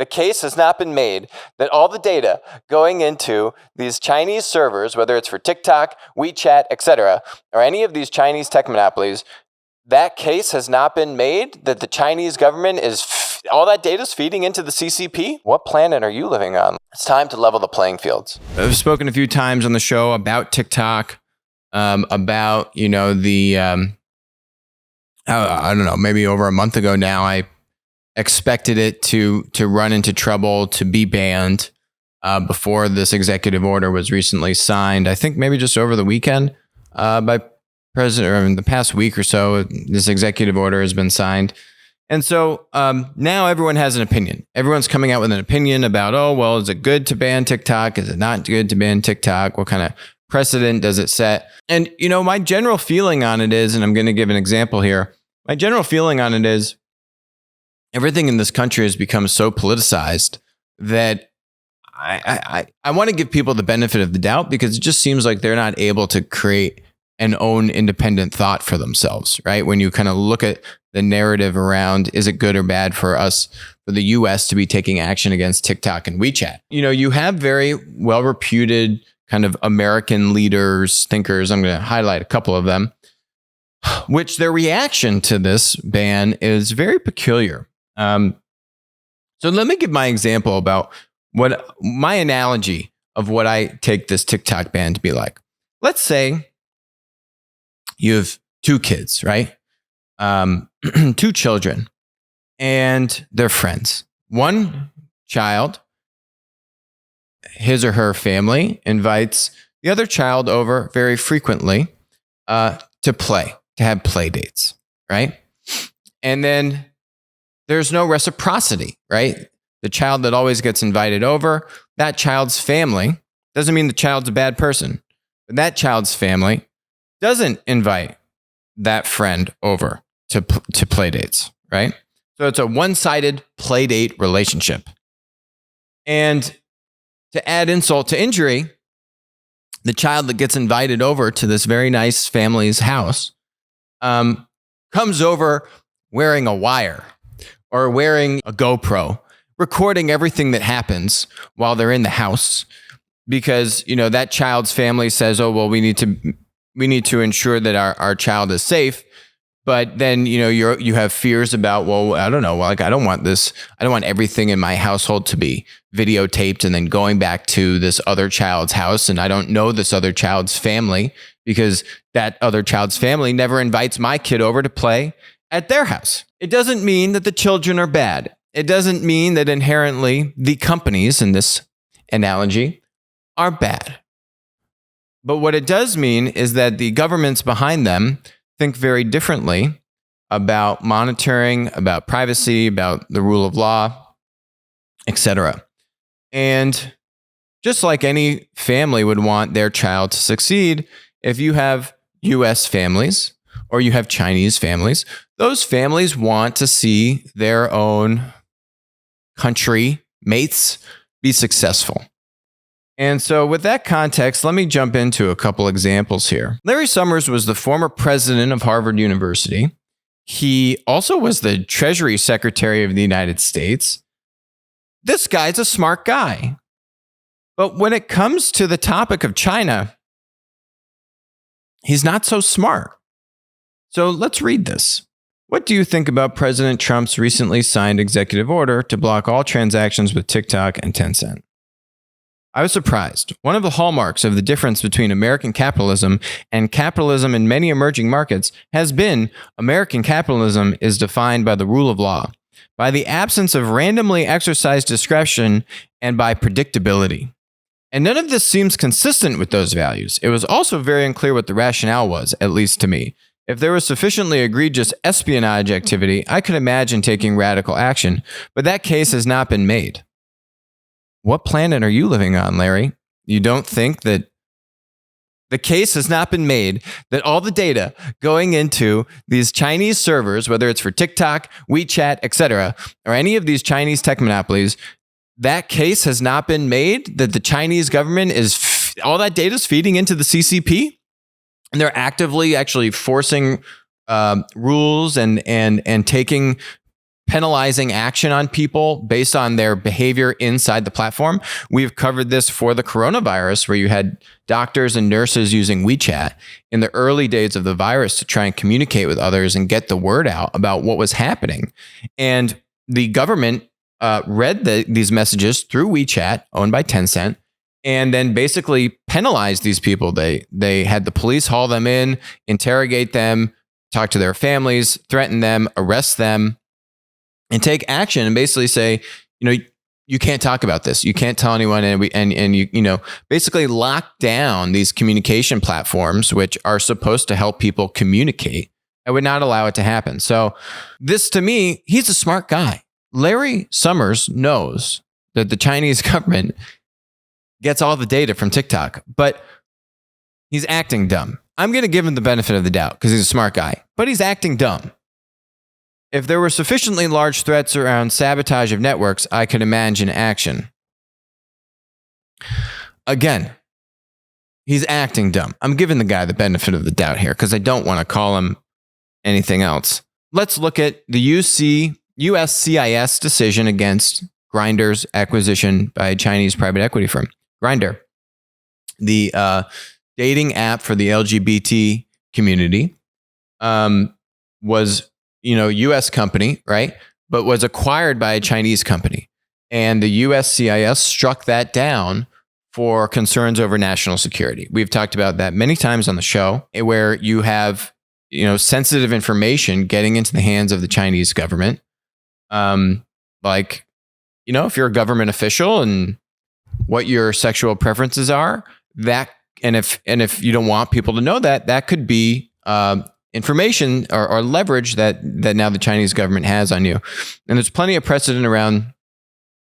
the case has not been made that all the data going into these Chinese servers, whether it's for TikTok, WeChat, etc., or any of these Chinese tech monopolies, that case has not been made that the Chinese government all that data is feeding into the CCP? What planet are you living on? It's time to level the playing fields. I've spoken a few times on the show about TikTok, about, I don't know, maybe over a month ago now, I expected it to run into trouble, to be banned before this executive order was recently signed. I think maybe just over the weekend by President, or in the past week or so, this executive order has been signed. And so now everyone has an opinion. Everyone's coming out with an opinion about, oh, well, is it good to ban TikTok? Is it not good to ban TikTok? What kind of precedent does it set? And, my general feeling on it is, and I'm going to give an example here. My general feeling on it is everything in this country has become so politicized that I want to give people the benefit of the doubt, because it just seems like they're not able to create an own independent thought for themselves, right? When you kind of look at the narrative around, is it good or bad for us, for the US to be taking action against TikTok and WeChat? You have very well-reputed kind of American leaders, thinkers. I'm going to highlight a couple of them, which their reaction to this ban is very peculiar. So let me give my example about my analogy of what I take this TikTok ban to be like. Let's say you have two kids, right? Two children, and they're friends. One child, his or her family, invites the other child over very frequently to play, to have play dates, right? And then there's no reciprocity, right? The child that always gets invited over, that child's family, doesn't mean the child's a bad person, but that child's family doesn't invite that friend over to play dates, right? So it's a one-sided play date relationship. And to add insult to injury, the child that gets invited over to this very nice family's house comes over wearing a wire or wearing a GoPro, recording everything that happens while they're in the house, because that child's family says, oh, well, we need to ensure that our child is safe. But then, you have fears about, well, I don't know, like, I don't want everything in my household to be videotaped and then going back to this other child's house. And I don't know this other child's family, because that other child's family never invites my kid over to play at their house. It doesn't mean that the children are bad. It doesn't mean that inherently the companies in this analogy are bad. But what it does mean is that the governments behind them think very differently about monitoring, about privacy, about the rule of law, etc. And just like any family would want their child to succeed, if you have US families or you have Chinese families, those families want to see their own country mates be successful. And so with that context, let me jump into a couple examples here. Larry Summers was the former president of Harvard University. He also was the Treasury Secretary of the United States. This guy's a smart guy. But when it comes to the topic of China, he's not so smart. So let's read this. What do you think about President Trump's recently signed executive order to block all transactions with TikTok and Tencent? I was surprised. One of the hallmarks of the difference between American capitalism and capitalism in many emerging markets has been American capitalism is defined by the rule of law, by the absence of randomly exercised discretion, and by predictability. And none of this seems consistent with those values. It was also very unclear what the rationale was, at least to me. If there was sufficiently egregious espionage activity, I could imagine taking radical action, but that case has not been made. What planet are you living on, Larry? You don't think that the case has not been made that all the data going into these Chinese servers, whether it's for TikTok, WeChat, etc., or any of these Chinese tech monopolies, that case has not been made that the Chinese government all that data is feeding into the CCP, and they're actively actually forcing rules and taking penalizing action on people based on their behavior inside the platform. We've covered this for the coronavirus, where you had doctors and nurses using WeChat in the early days of the virus to try and communicate with others and get the word out about what was happening. And the government read these messages through WeChat, owned by Tencent, and then basically penalized these people. They had the police haul them in, interrogate them, talk to their families, threaten them, arrest them, and take action and basically say, you can't talk about this. You can't tell anyone. And you basically lock down these communication platforms, which are supposed to help people communicate. I would not allow it to happen. So this, to me, he's a smart guy. Larry Summers knows that the Chinese government gets all the data from TikTok, but he's acting dumb. I'm going to give him the benefit of the doubt because he's a smart guy, but he's acting dumb. If there were sufficiently large threats around sabotage of networks, I could imagine action. Again, he's acting dumb. I'm giving the guy the benefit of the doubt here because I don't want to call him anything else. Let's look at the USCIS decision against Grindr's acquisition by a Chinese private equity firm. Grindr, the dating app for the LGBT community, was U.S. company, right? But was acquired by a Chinese company. And the USCIS struck that down for concerns over national security. We've talked about that many times on the show, where you have, sensitive information getting into the hands of the Chinese government. If you're a government official and what your sexual preferences are, and if you don't want people to know that could be information or leverage that now the Chinese government has on you. And there's plenty of precedent around,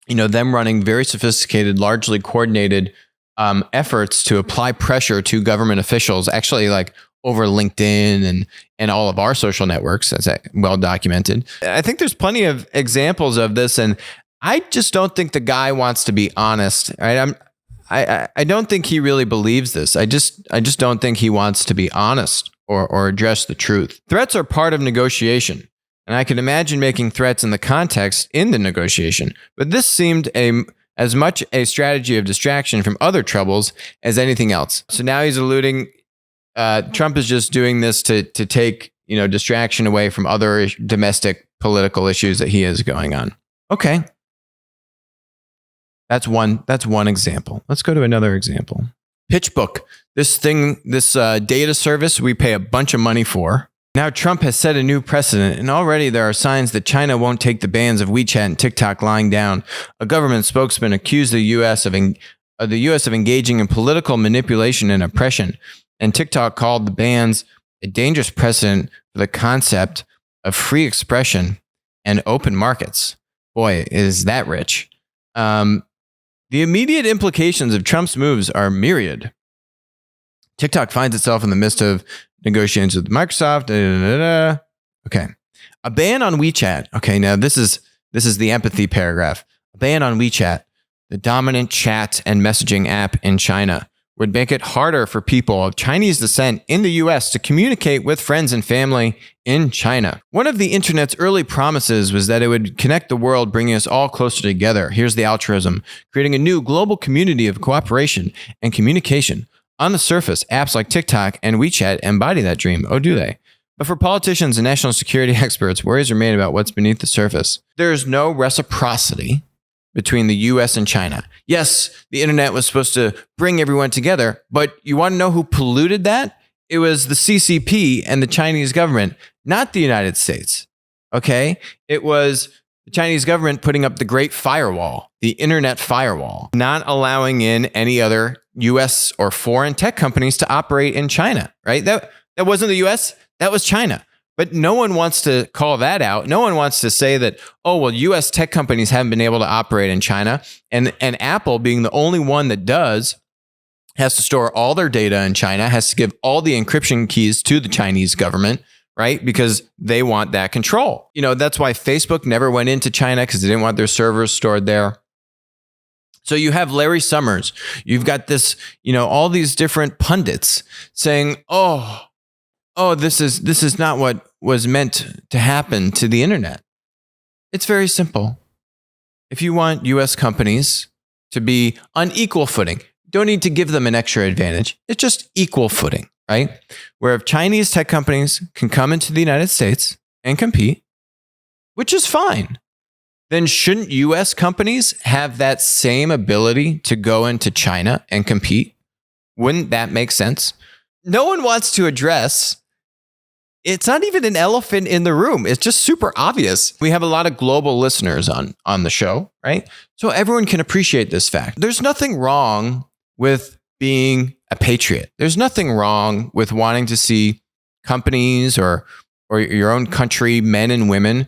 them running very sophisticated, largely coordinated efforts to apply pressure to government officials, actually like over LinkedIn and all of our social networks, as well documented. I think there's plenty of examples of this, and I just don't think the guy wants to be honest. Right? I don't think he really believes this. I just don't think he wants to be honest or address the truth. Threats are part of negotiation, and I can imagine making threats in the negotiation. But this seemed as much a strategy of distraction from other troubles as anything else. So now he's alluding, Trump is just doing this to take distraction away from other domestic political issues that he has going on. Okay. That's one example. Let's go to another example. PitchBook, this data service we pay a bunch of money for. Now Trump has set a new precedent, and already there are signs that China won't take the bans of WeChat and TikTok lying down. A government spokesman accused the U.S. of engaging in political manipulation and oppression, and TikTok called the bans a dangerous precedent for the concept of free expression and open markets. Boy, is that rich. The immediate implications of Trump's moves are myriad. TikTok finds itself in the midst of negotiations with Microsoft. Okay. A ban on WeChat. Okay, now this is the empathy paragraph. A ban on WeChat, the dominant chat and messaging app in China, would make it harder for people of Chinese descent in the US to communicate with friends and family in China. One of the internet's early promises was that it would connect the world, bringing us all closer together. Here's the altruism: creating a new global community of cooperation and communication. On the surface, apps like TikTok and WeChat embody that dream. Oh, do they? But for politicians and national security experts, worries remain about what's beneath the surface. There is no reciprocity between the US and China. Yes, the internet was supposed to bring everyone together, but you want to know who polluted that? It was the CCP and the Chinese government, not the United States. Okay? It was the Chinese government putting up the Great Firewall, the internet firewall, not allowing in any other US or foreign tech companies to operate in China, right? That wasn't the US, that was China. But no one wants to call that out. No one wants to say that, oh, well, US tech companies haven't been able to operate in China. And Apple, being the only one that does, has to store all their data in China, has to give all the encryption keys to the Chinese government, right? Because they want that control. That's why Facebook never went into China, because they didn't want their servers stored there. So you have Larry Summers. You've got this, all these different pundits saying, oh, this is not what was meant to happen to the internet. It's very simple. If you want US companies to be on equal footing, don't need to give them an extra advantage. It's just equal footing, right? Where if Chinese tech companies can come into the United States and compete, which is fine, then shouldn't US companies have that same ability to go into China and compete? Wouldn't that make sense? No one wants to address. It's not even an elephant in the room. It's just super obvious. We have a lot of global listeners on the show, right? So everyone can appreciate this fact. There's nothing wrong with being a patriot. There's nothing wrong with wanting to see companies or your own country, men and women,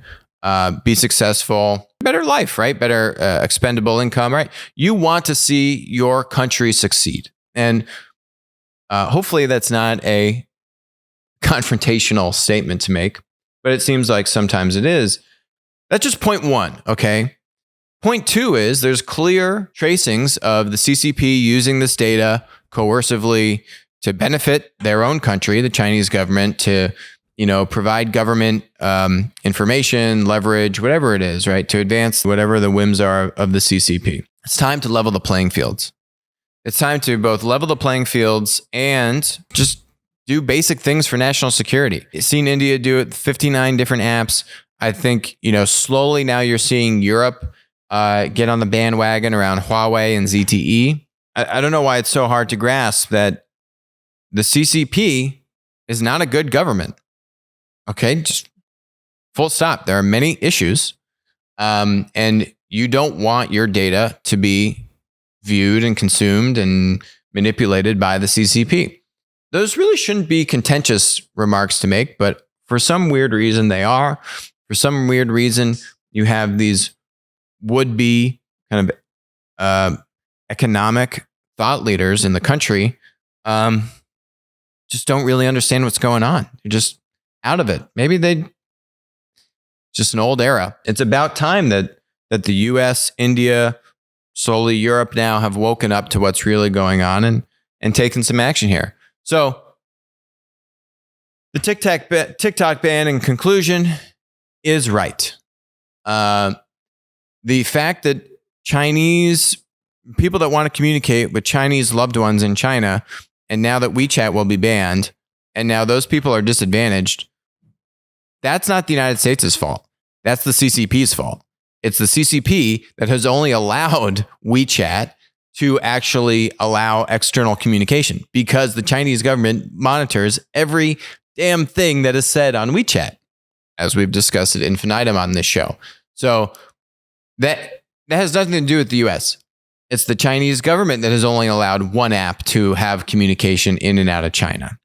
be successful, better life, right? Better expendable income, right? You want to see your country succeed. And hopefully that's not a confrontational statement to make, but it seems like sometimes it is. That's just point one, okay? Point two is there's clear tracings of the CCP using this data coercively to benefit their own country, the Chinese government, to provide government information, leverage, whatever it is, right? To advance whatever the whims are of the CCP. It's time to level the playing fields. It's time to both level the playing fields and just do basic things for national security. You've seen India do it, 59 different apps. I think, slowly now you're seeing Europe get on the bandwagon around Huawei and ZTE. I don't know why it's so hard to grasp that the CCP is not a good government. Okay, just full stop. There are many issues, and you don't want your data to be viewed and consumed and manipulated by the CCP. Those really shouldn't be contentious remarks to make, but for some weird reason they are. For some weird reason, you have these would-be kind of economic thought leaders in the country just don't really understand what's going on. They're just out of it. Maybe just an old era. It's about time that the US, India, slowly Europe now have woken up to what's really going on and taken some action here. So the TikTok ban in conclusion is right. The fact that Chinese people that want to communicate with Chinese loved ones in China, and now that WeChat will be banned, and now those people are disadvantaged, that's not the United States' fault. That's the CCP's fault. It's the CCP that has only allowed WeChat to actually allow external communication because the Chinese government monitors every damn thing that is said on WeChat, as we've discussed ad infinitum on this show. So that has nothing to do with the US. It's the Chinese government that has only allowed one app to have communication in and out of China.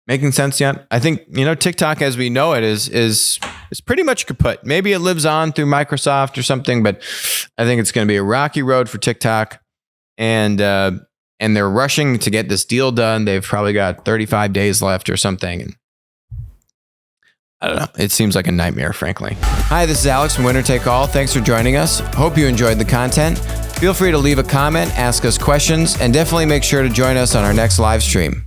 Making sense yet? I think, TikTok as we know it is pretty much kaput. Maybe it lives on through Microsoft or something, but I think it's going to be a rocky road for TikTok. And they're rushing to get this deal done. They've probably got 35 days left or something. And I don't know. It seems like a nightmare, frankly. Hi, this is Alex from Winner Take All. Thanks for joining us. Hope you enjoyed the content. Feel free to leave a comment, ask us questions, and definitely make sure to join us on our next live stream.